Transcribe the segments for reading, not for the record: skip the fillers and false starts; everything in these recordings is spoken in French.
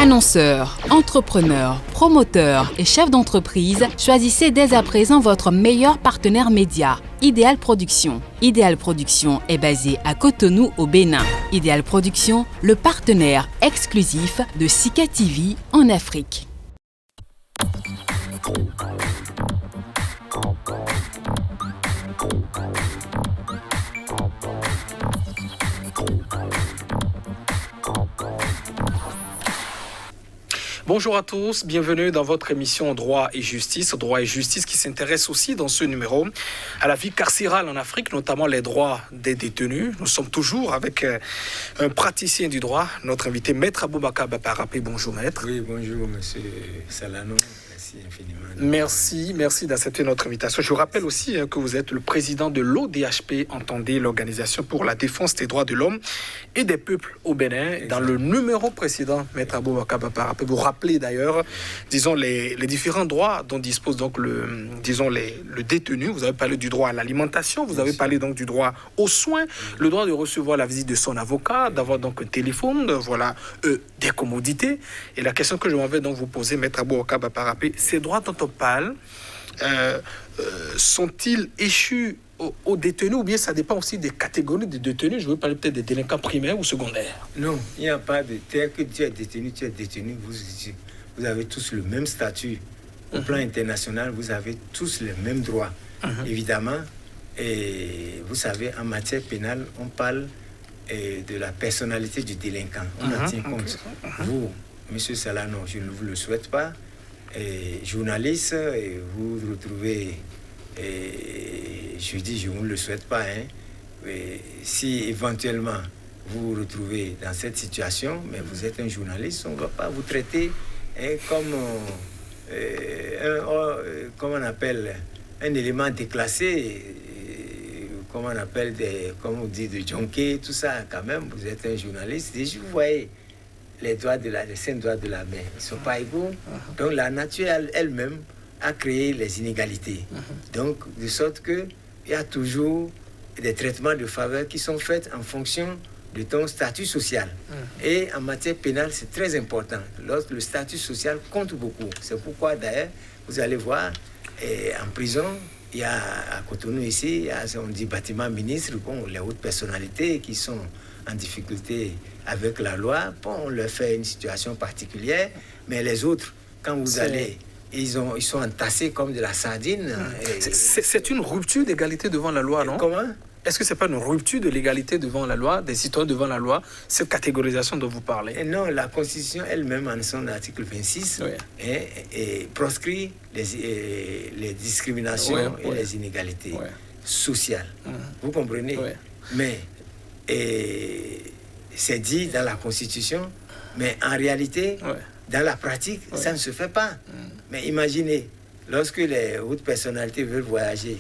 Annonceurs, entrepreneurs, promoteurs et chefs d'entreprise, choisissez dès à présent votre meilleur partenaire média, Ideal Production. Ideal Production est basé à Cotonou au Bénin. Ideal Production, le partenaire exclusif de Sika TV en Afrique. Bonjour à tous, bienvenue dans votre émission Droit et Justice. Droit et Justice qui s'intéresse aussi dans ce numéro à la vie carcérale en Afrique, notamment les droits des détenus. Nous sommes toujours avec un praticien du droit, notre invité Maître Aboubakar Baparapé. Bonjour Maître. Oui, bonjour Monsieur Salano. Merci infiniment. Merci d'accepter notre invitation. Je vous rappelle aussi que vous êtes le président de l'ODHP, entendez l'Organisation pour la défense des droits de l'homme et des peuples au Bénin. Exactement. Dans le numéro précédent, Maître Aboubakar Baparapé, vous rappelez d'ailleurs, disons, les différents droits dont dispose donc le détenu. Vous avez parlé du droit à l'alimentation, vous avez parlé donc du droit aux soins, le droit de recevoir la visite de son avocat, d'avoir donc un téléphone, voilà, des commodités. Et la question que je m'en vais donc vous poser, Maître Aboubakar Baparapé, ces droits dont on parle, sont-ils échus aux détenus ou bien ça dépend aussi des catégories de détenus? Je veux parler peut-être des délinquants primaires ou secondaires. Non, il n'y a pas de tel que tu es détenu, vous avez tous le même statut. Au plan international, vous avez tous les mêmes droits. Évidemment, et vous savez, en matière pénale, on parle de la personnalité du délinquant. On en tient compte. Vous, Monsieur Salano, je ne vous le souhaite pas. Journaliste, et vous vous retrouvez, je dis je ne vous le souhaite pas, si éventuellement vous vous retrouvez dans cette situation, mais vous êtes un journaliste, on ne va pas vous traiter comme on appelle un élément déclassé, comme on appelle comme on dit, de junkie, tout ça quand même, vous êtes un journaliste, et vous voyez les cinq doigts de la main, ils ne sont pas égaux. Donc la nature elle-même a créé les inégalités. Donc de sorte qu'il y a toujours des traitements de faveur qui sont faits en fonction de ton statut social. Et en matière pénale, c'est très important. Lorsque le statut social compte beaucoup. C'est pourquoi d'ailleurs, vous allez voir, en prison, il y a à Cotonou ici, on dit bâtiment ministre, les hautes personnalités qui sont en difficulté avec la loi, on leur fait une situation particulière, mais les autres, quand vous allez, ils sont entassés comme de la sardine. C'est une rupture d'égalité devant la loi, non? Comment? Est-ce que ce n'est pas une rupture de l'égalité devant la loi, des citoyens devant la loi, cette catégorisation dont vous parlez? Non, la Constitution elle-même, en son article 26, proscrit les discriminations et les inégalités sociales. Vous comprenez? Mais c'est dit dans la Constitution, mais en réalité, dans la pratique, ça ne se fait pas. Mais imaginez, lorsque les hautes personnalités veulent voyager,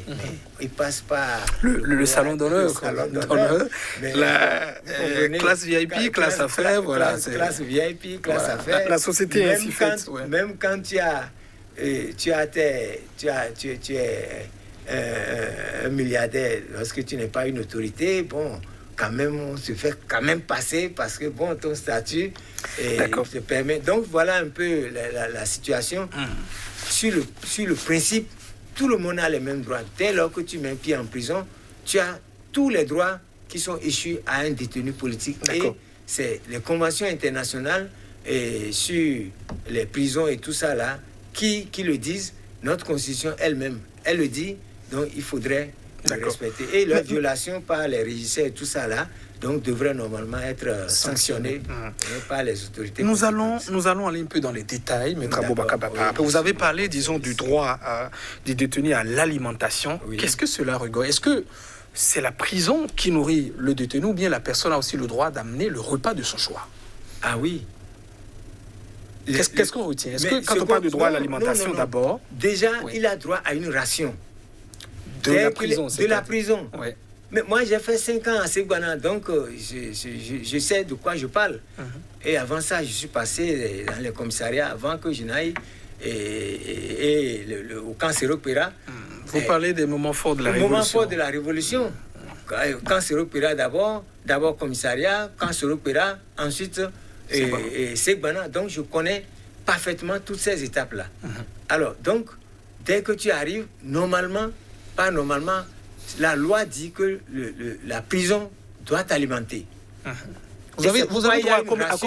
ils passent par le salon d'honneur, la classe VIP, classe affaires, voilà. Classe VIP, classe affaires. La société est ainsi faite. Même quand tu es un milliardaire, lorsque tu n'es pas une autorité, quand même, on se fait quand même passer parce que, ton statut te permet. Donc, voilà un peu la situation. Sur le principe, tout le monde a les mêmes droits. Dès lors que tu mets un pied en prison, tu as tous les droits qui sont issus à un détenu politique. Et c'est les conventions internationales sur les prisons et tout ça là qui le disent. Notre constitution elle-même, elle le dit. Donc, il faudrait le respecter. Et la violation par les régisseurs et tout ça là, donc devrait normalement être sanctionné par les autorités. Nous allons aller un peu dans les détails, Maître Aboubakar Baparapé. Vous avez parlé, disons, du droit des détenus à l'alimentation. Qu'est-ce que cela regorge? Est-ce que c'est la prison qui nourrit le détenu ou bien la personne a aussi le droit d'amener le repas de son choix? Ah oui. Qu'est-ce qu'on retient? Est-ce que quand on parle de droit à l'alimentation d'abord... Déjà, il a droit à une ration. De la prison, de la prison. Mais moi, j'ai fait 5 ans à Ségouana, donc je sais de quoi je parle. Et avant ça, je suis passé dans les commissariats avant que je n'aille au camp Séropéra. Vous parlez des moments forts de la Révolution. Moments forts de la Révolution. Camp Séropéra d'abord commissariat, camp Séropéra, ensuite et Segbana. Donc, je connais parfaitement toutes ces étapes-là. Alors, donc, dès que tu arrives, normalement, la loi dit que la prison doit t'alimenter. Vous avez droit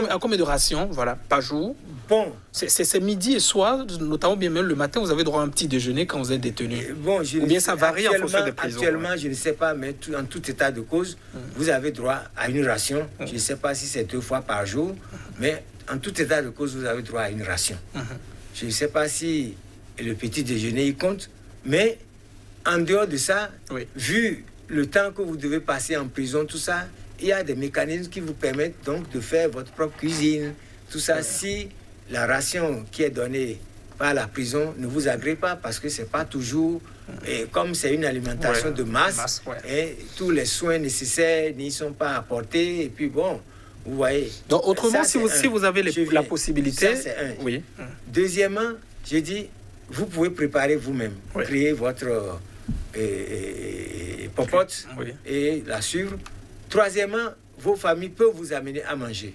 à combien de rations, voilà, par jour? Bon. C'est midi et soir, notamment bien même le matin, vous avez droit à un petit déjeuner quand vous êtes détenu. Bon, ou bien ça varie en fonction des prisons. Actuellement, je ne sais pas, mais en tout état de cause, vous avez droit à une ration. Je ne sais pas si c'est 2 fois par jour, mais en tout état de cause, vous avez droit à une ration. Je ne sais pas si le petit déjeuner y compte, mais en dehors de ça, vu le temps que vous devez passer en prison, tout ça, il y a des mécanismes qui vous permettent donc de faire votre propre cuisine. Tout ça, si la ration qui est donnée par la prison ne vous agrée pas, parce que c'est pas toujours, et comme c'est une alimentation de masse, et tous les soins nécessaires n'y sont pas apportés, et puis bon, vous voyez. Donc autrement, ça, si vous avez la possibilité... Ça, c'est un. Oui. Deuxièmement, j'ai dit, vous pouvez préparer vous-même, créer votre popote et la suivre. Troisièmement, vos familles peuvent vous amener à manger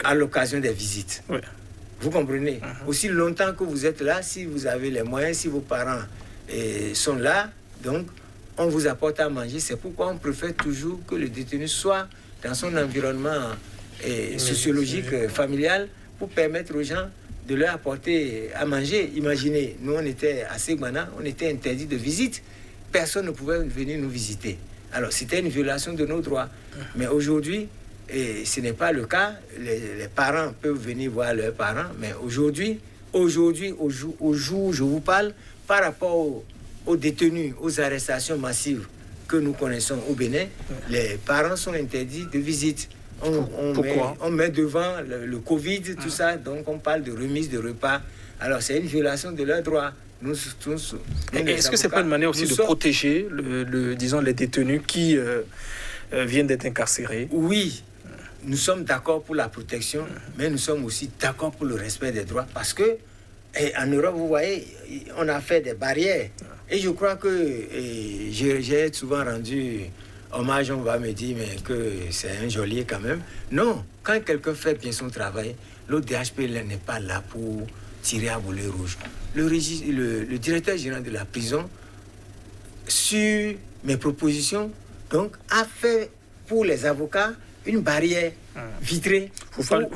à l'occasion des visites. Vous comprenez? Aussi longtemps que vous êtes là, si vous avez les moyens, si vos parents sont là, donc on vous apporte à manger. C'est pourquoi on préfère toujours que le détenu soit dans son environnement sociologique, familial, pour permettre aux gens de leur apporter à manger. Imaginez, nous on était à Segbana, on était interdit de visite. Personne ne pouvait venir nous visiter. Alors, c'était une violation de nos droits. Mais aujourd'hui, ce n'est pas le cas. Les parents peuvent venir voir leurs parents. Mais aujourd'hui, au jour où je vous parle, par rapport aux détenus, aux arrestations massives que nous connaissons au Bénin, les parents sont interdits de visite. On met devant le Covid, tout ça. Donc, on parle de remise de repas. Alors, c'est une violation de leurs droits. Est-ce que ce n'est pas une manière aussi de protéger disons, les détenus qui viennent d'être incarcérés? Oui, nous sommes d'accord pour la protection, mais nous sommes aussi d'accord pour le respect des droits, parce que en Europe, vous voyez, on a fait des barrières. Et je crois que j'ai souvent rendu hommage, on va me dire mais que c'est un geôlier quand même. Non, quand quelqu'un fait bien son travail, l'ODHP n'est pas là pour tirer à boulet rouge. Le directeur général de la prison, sur mes propositions, donc, a fait pour les avocats une barrière vitrée. Vous parlez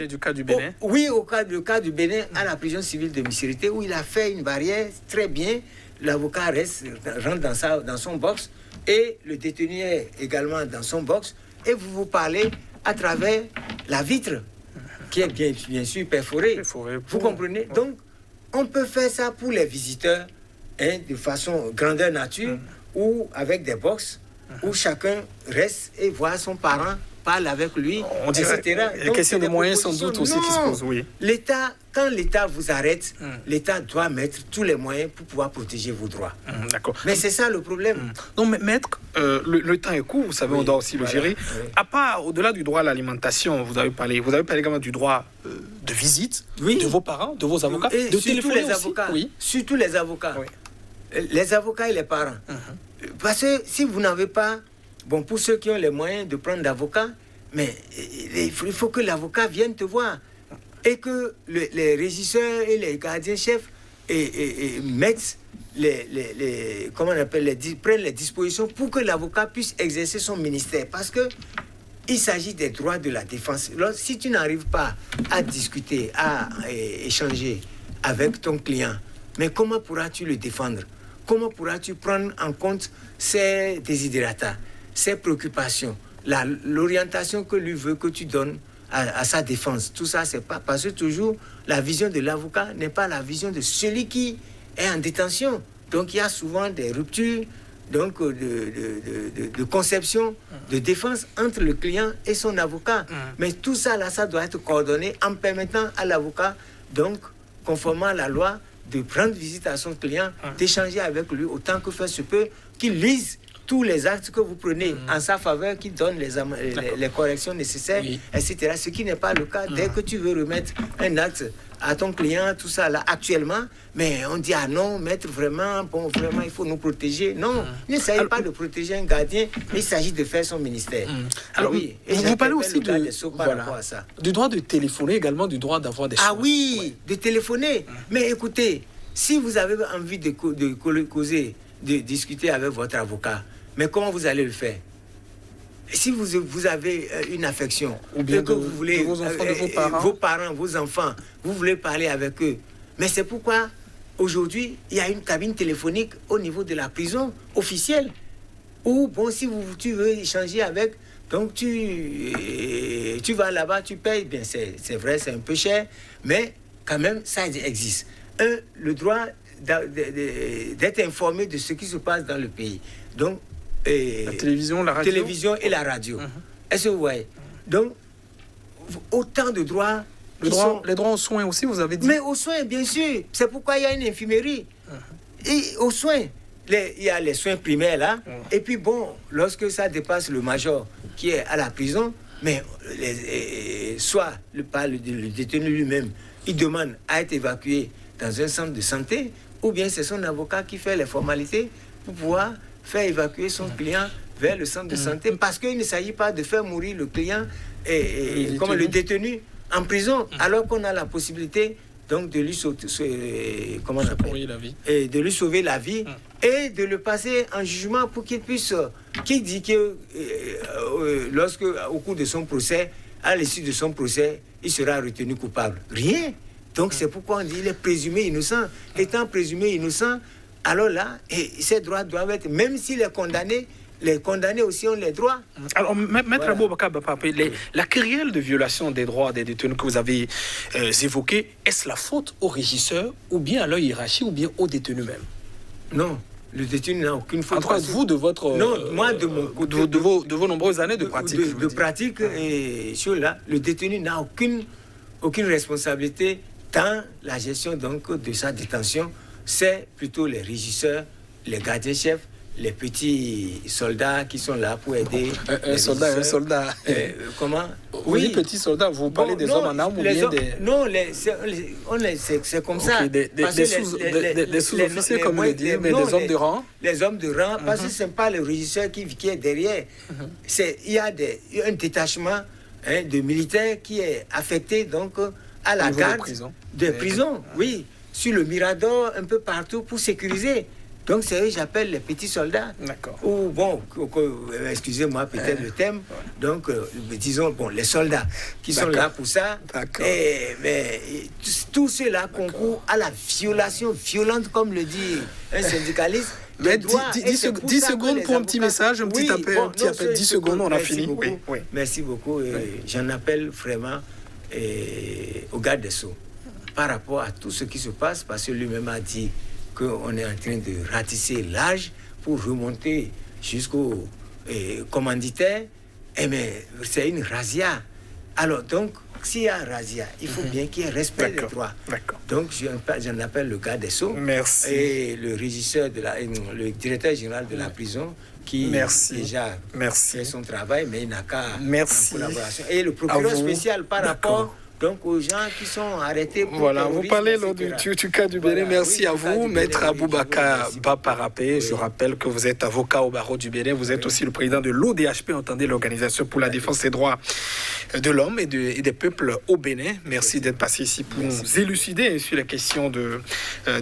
du cas du Bénin? Oui, le cas du Bénin à la prison civile de Missirité, où il a fait une barrière très bien. L'avocat rentre dans son box et le détenu est également dans son box, et vous parlez à travers la vitre qui est bien sûr perforée. Vous comprenez? Donc, on peut faire ça pour les visiteurs de façon grandeur nature ou avec des box où chacun reste et voit son parent, parle avec lui, etc. Les questions de moyens sans doute aussi qui se posent, oui. Quand l'État vous arrête, l'État doit mettre tous les moyens pour pouvoir protéger vos droits. D'accord. Mais c'est ça le problème. Non, mais maître, le temps est court, vous savez, on doit aussi le gérer. À part, au-delà du droit à l'alimentation, vous avez parlé également du droit de visite de vos parents, de vos avocats, et de téléphoner les avocats. Surtout les avocats. Les avocats et les parents. Parce que si vous n'avez pas, bon, pour ceux qui ont les moyens de prendre d'avocats, mais il faut que l'avocat vienne te voir. Et que les régisseurs et les gardiens-chefs mettent prennent les dispositions pour que l'avocat puisse exercer son ministère. Parce que il s'agit des droits de la défense. Alors, si tu n'arrives pas à discuter, à échanger avec ton client, mais comment pourras-tu le défendre? Comment pourras-tu prendre en compte ses desiderata, ses préoccupations, l'orientation que lui veut que tu donnes à sa défense? Tout ça, c'est pas parce que toujours la vision de l'avocat n'est pas la vision de celui qui est en détention. Donc il y a souvent des ruptures donc de conception de défense entre le client et son avocat. Mais tout ça là, ça doit être coordonné en permettant à l'avocat, donc conformément à la loi, de prendre visite à son client, d'échanger avec lui autant que faire se peut, qu'il lise tous les actes que vous prenez en sa faveur, qui donne les corrections nécessaires, etc. Ce qui n'est pas le cas. Dès que tu veux remettre un acte à ton client, tout ça là, actuellement, mais on dit, ah non, maître, vraiment, il faut nous protéger. Non, il ne s'agit pas de protéger un gardien, mais il s'agit de faire son ministère. Alors, vous parlez aussi du droit de téléphoner, également du droit d'avoir des Ah oui, de téléphoner. Mais écoutez, si vous avez envie de causer, de discuter avec votre avocat, mais comment vous allez le faire? Si vous avez une affection, ou bien que vous voulez, de vos enfants, de vos parents, vos enfants, vous voulez parler avec eux. Mais c'est pourquoi aujourd'hui, il y a une cabine téléphonique au niveau de la prison officielle. Ou bon, si tu veux échanger avec, donc tu vas là-bas, tu payes. Bien, c'est vrai, c'est un peu cher, mais quand même, ça existe. Le droit d'être informé de ce qui se passe dans le pays. Donc, la télévision, la radio. Télévision et la radio. Est-ce que vous voyez? Donc, autant de droits. Les droits aux soins aussi, vous avez dit? Mais aux soins, bien sûr. C'est pourquoi il y a une infirmerie. Et aux soins, il y a les soins primaires là. Et puis bon, lorsque ça dépasse le major qui est à la prison, mais soit le détenu lui-même, il demande à être évacué dans un centre de santé, ou bien c'est son avocat qui fait les formalités pour pouvoir faire évacuer son client vers le centre de santé, parce qu'il ne s'agit pas de faire mourir le client comme le détenu en prison, alors qu'on a la possibilité donc de lui de lui sauver la vie et de le passer en jugement pour qu'il puisse, qui dit que lorsque au cours de son procès, à l'issue de son procès, il sera retenu coupable. Rien. Donc c'est pourquoi on dit qu'il est présumé innocent. Étant présumé innocent, alors là, ces droits doivent être, même s'il est condamné, les condamnés aussi ont les droits. Alors, Maître Aboubakar Bapapé, la querelle de violation des droits des détenus que vous avez évoquée, est-ce la faute au régisseur, ou bien à leur hiérarchie, ou bien aux détenus même? Non, le détenu n'a aucune faute. En tout cas, vous, de votre... Non, moi, de mon côté... De vos nombreuses années de pratique. De pratique, et sur là, le détenu n'a aucune responsabilité, tant la gestion donc, de sa détention, c'est plutôt les régisseurs, les gardiens-chefs, les petits soldats qui sont là pour aider. Un soldat. Comment? Oui, petits soldats, vous parlez des hommes en armes ou bien des... Non, c'est comme ça. Des sous-officiers, comme vous le dites, mais des hommes de rang. Les hommes de rang, parce que ce n'est pas le régisseur qui est derrière. Il y a un détachement de militaires qui est affecté donc à la garde des prisons. Oui, sur le Mirador, un peu partout pour sécuriser. Donc c'est eux que j'appelle les petits soldats. D'accord. Ou bon, excusez-moi peut-être le thème. Donc disons les soldats qui sont là pour ça. D'accord. Mais tout cela concourt à la violation violente, comme le dit un syndicaliste. Mais 10 secondes pour un petit message, un petit appel, 10 secondes, on a fini. Merci beaucoup. J'en appelle vraiment au garde des Sceaux par rapport à tout ce qui se passe, parce que lui-même a dit qu'on est en train de ratisser l'âge pour remonter jusqu'au commanditaire. Mais c'est une razzia. Alors donc, s'il y a un razzia, il faut bien qu'il y ait respect des droits. Donc j'en appelle le garde des Sceaux. Merci. Et le régisseur le directeur général de la prison, qui déjà fait son travail, mais il n'a qu'à en collaboration. Et le procureur spécial par rapport donc aux gens qui sont arrêtés pour voilà, vous parlez du cas du Bénin. Merci à vous, Maître Aboubakar Bapapé. Je rappelle que vous êtes avocat au barreau du Bénin. Vous êtes aussi le président de l'ODHP, entendez, l'Organisation pour la défense des droits de l'homme et des peuples au Bénin. Merci d'être passé ici pour nous élucider sur la question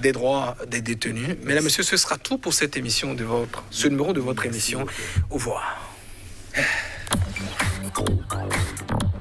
des droits des détenus. Mesdames, Messieurs, ce sera tout pour cette émission ce numéro de votre émission. Au revoir.